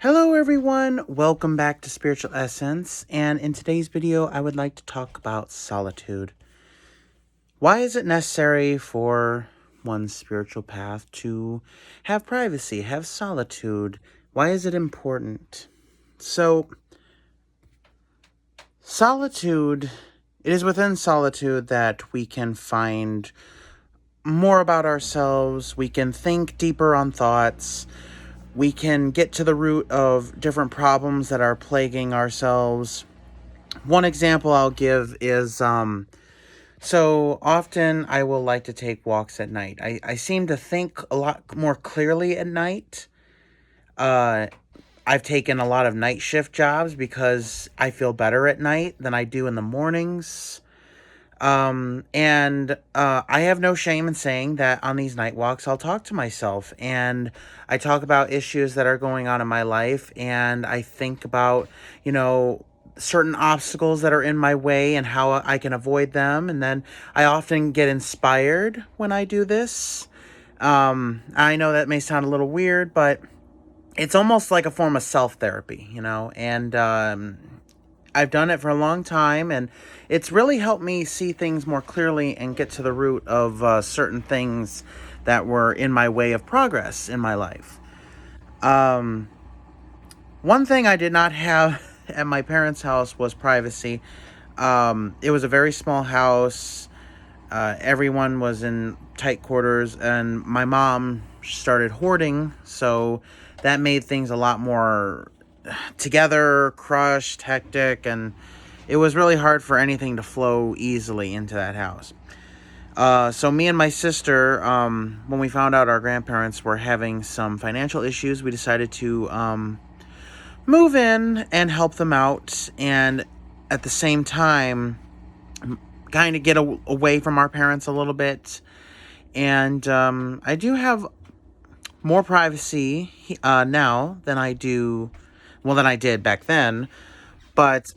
Hello everyone, welcome back to Spiritual Essence, and in today's video I would like to talk about solitude. Why is it necessary for one's spiritual path to have privacy, have solitude? Why is it important? So, solitude, it is within solitude that we can find more about ourselves, we can think deeper on thoughts, we can get to the root of different problems that are plaguing ourselves. One example I'll give is, so often I will like to take walks at night. I seem to think a lot more clearly at night. I've taken a lot of night shift jobs because I feel better at night than I do in the mornings. I have no shame in saying that on these night walks, I'll talk to myself and I talk about issues that are going on in my life. And I think about, certain obstacles that are in my way and how I can avoid them. And then I often get inspired when I do this. I know that may sound a little weird, but it's almost like a form of self-therapy, and, I've done it for a long time, and it's really helped me see things more clearly and get to the root of certain things that were in my way of progress in my life. One thing I did not have at my parents' house was privacy. It was a very small house. Everyone was in tight quarters, and my mom started hoarding, so that made things a lot more together, crushed, hectic, and it was really hard for anything to flow easily into that house. So me and my sister, when we found out our grandparents were having some financial issues, we decided to move in and help them out, and at the same time kind of get away from our parents a little bit. And I do have more privacy now than I did back then. But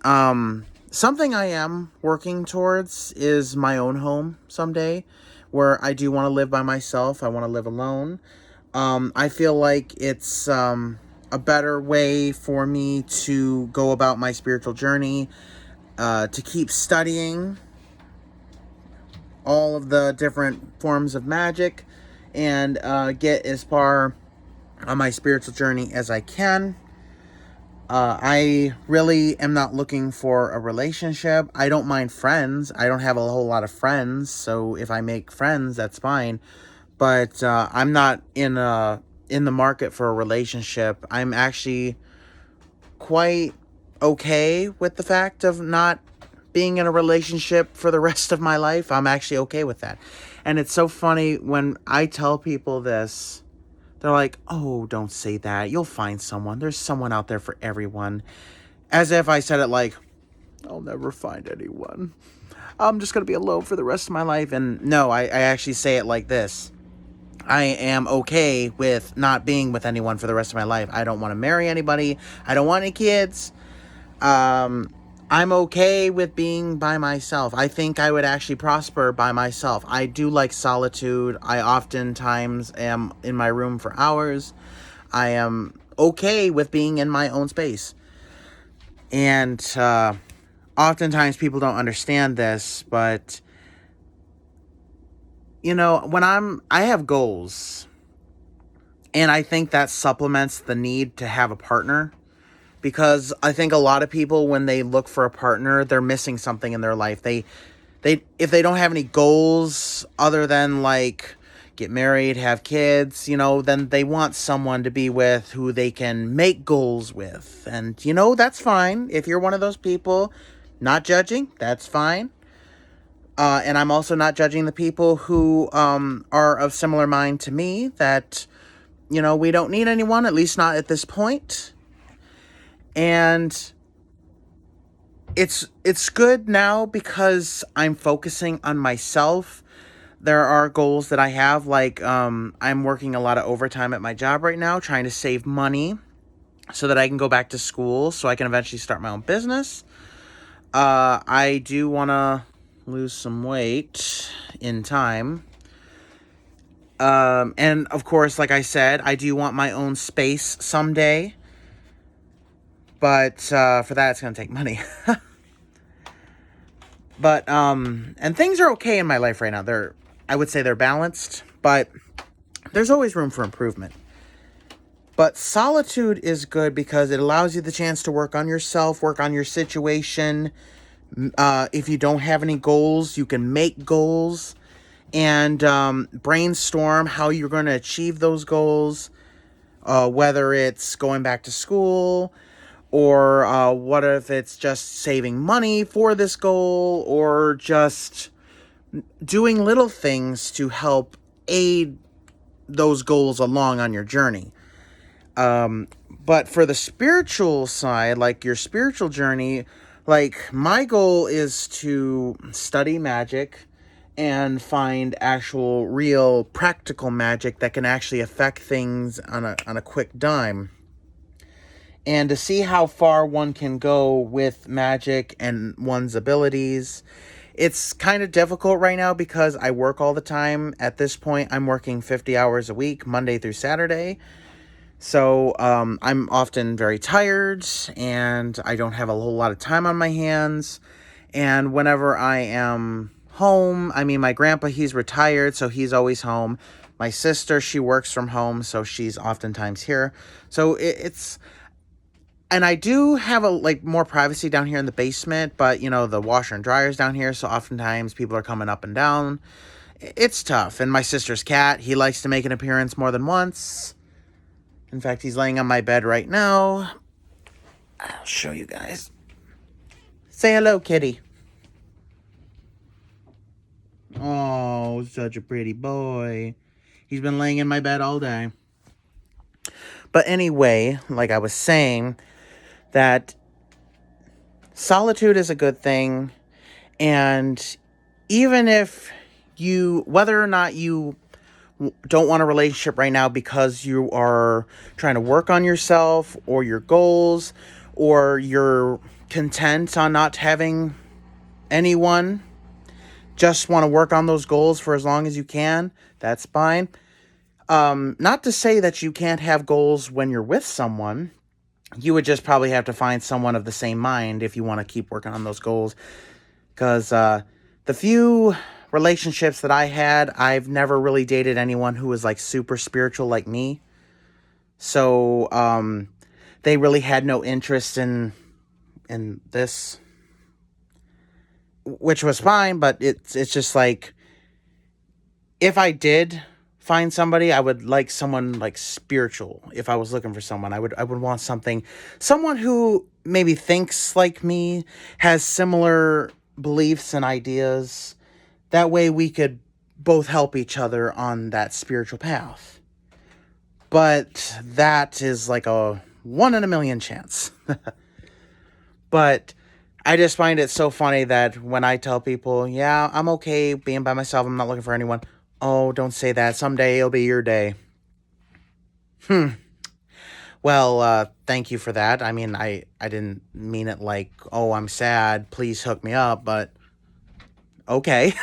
something I am working towards is my own home someday, where I do want to live by myself. I want to live alone. I feel like it's a better way for me to go about my spiritual journey, to keep studying all of the different forms of magic and get as far on my spiritual journey as I can. I really am not looking for a relationship. I don't mind friends. I don't have a whole lot of friends, so if I make friends, that's fine. But I'm not in the market for a relationship. I'm actually quite okay with the fact of not being in a relationship for the rest of my life. I'm actually okay with that. And it's so funny when I tell people this. They're like, oh, don't say that. You'll find someone. There's someone out there for everyone. As if I said it like, I'll never find anyone. I'm just going to be alone for the rest of my life. And no, I actually say it like this. I am okay with not being with anyone for the rest of my life. I don't want to marry anybody. I don't want any kids. I'm okay with being by myself. I think I would actually prosper by myself. I do like solitude. I oftentimes am in my room for hours. I am okay with being in my own space. And oftentimes people don't understand this, but I have goals. And I think that supplements the need to have a partner. Because I think a lot of people, when they look for a partner, they're missing something in their life. If they don't have any goals other than like get married, have kids, then they want someone to be with who they can make goals with. And, that's fine. If you're one of those people, not judging, that's fine. And I'm also not judging the people who are of similar mind to me that, we don't need anyone, at least not at this point. And it's good now because I'm focusing on myself. There are goals that I have, like I'm working a lot of overtime at my job right now, trying to save money so that I can go back to school, so I can eventually start my own business. I do want to lose some weight in time. And of course, like I said, I do want my own space someday. But for that, it's going to take money. But, and things are okay in my life right now. I would say they're balanced, but there's always room for improvement. But solitude is good because it allows you the chance to work on yourself, work on your situation. If you don't have any goals, you can make goals and brainstorm how you're going to achieve those goals, whether it's going back to school, or what if it's just saving money for this goal, or just doing little things to help aid those goals along on your journey. But for the spiritual side, like your spiritual journey, like my goal is to study magic and find actual, real, practical magic that can actually affect things on a quick dime. And to see how far one can go with magic and one's abilities. It's kind of difficult right now because I work all the time. At this point, I'm working 50 hours a week, Monday through Saturday. So I'm often very tired and I don't have a whole lot of time on my hands. And whenever I am home, I mean, my grandpa, he's retired, so he's always home. My sister, she works from home, so she's oftentimes here. So it's... And I do have more privacy down here in the basement, but the washer and dryer's down here, so oftentimes people are coming up and down. It's tough. And my sister's cat, he likes to make an appearance more than once. In fact, he's laying on my bed right now. I'll show you guys. Say hello, kitty. Oh, such a pretty boy. He's been laying in my bed all day. But anyway, like I was saying, that solitude is a good thing. And even if whether or not you don't want a relationship right now because you are trying to work on yourself or your goals, or you're content on not having anyone, just want to work on those goals for as long as you can, that's fine. Not to say that you can't have goals when you're with someone. You would just probably have to find someone of the same mind if you want to keep working on those goals. Because the few relationships that I had, I've never really dated anyone who was like super spiritual like me. So they really had no interest in this, which was fine. But it's just like, if I did find somebody, I would like someone like spiritual. If I was looking for someone, I would want someone who maybe thinks like me, has similar beliefs and ideas. That way we could both help each other on that spiritual path. But that is like a 1 in a million chance. But I just find it so funny that when I tell people, yeah, I'm okay being by myself, I'm not looking for anyone. Oh, don't say that. Someday it'll be your day. Well, thank you for that. I mean, I didn't mean it like, oh, I'm sad, please hook me up, but okay.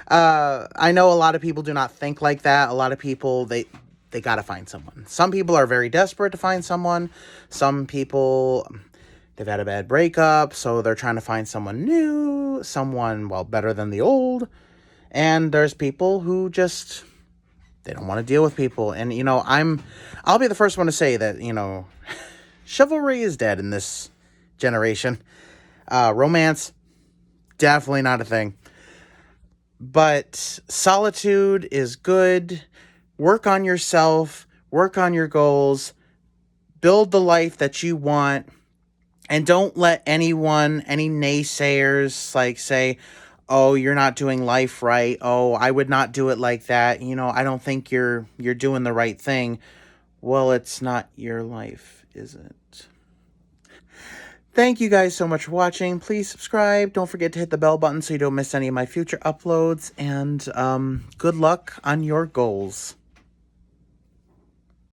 I know a lot of people do not think like that. A lot of people, they gotta find someone. Some people are very desperate to find someone. Some people, they've had a bad breakup, so they're trying to find someone new, someone, well, better than the old. And there's people who just, they don't want to deal with people. And, I'll be the first one to say that, chivalry is dead in this generation. Romance, definitely not a thing. But solitude is good. Work on yourself. Work on your goals. Build the life that you want. And don't let anyone, any naysayers, like say, oh, you're not doing life right. Oh, I would not do it like that. I don't think you're doing the right thing. Well, it's not your life, is it? Thank you guys so much for watching. Please subscribe. Don't forget to hit the bell button so you don't miss any of my future uploads. And good luck on your goals.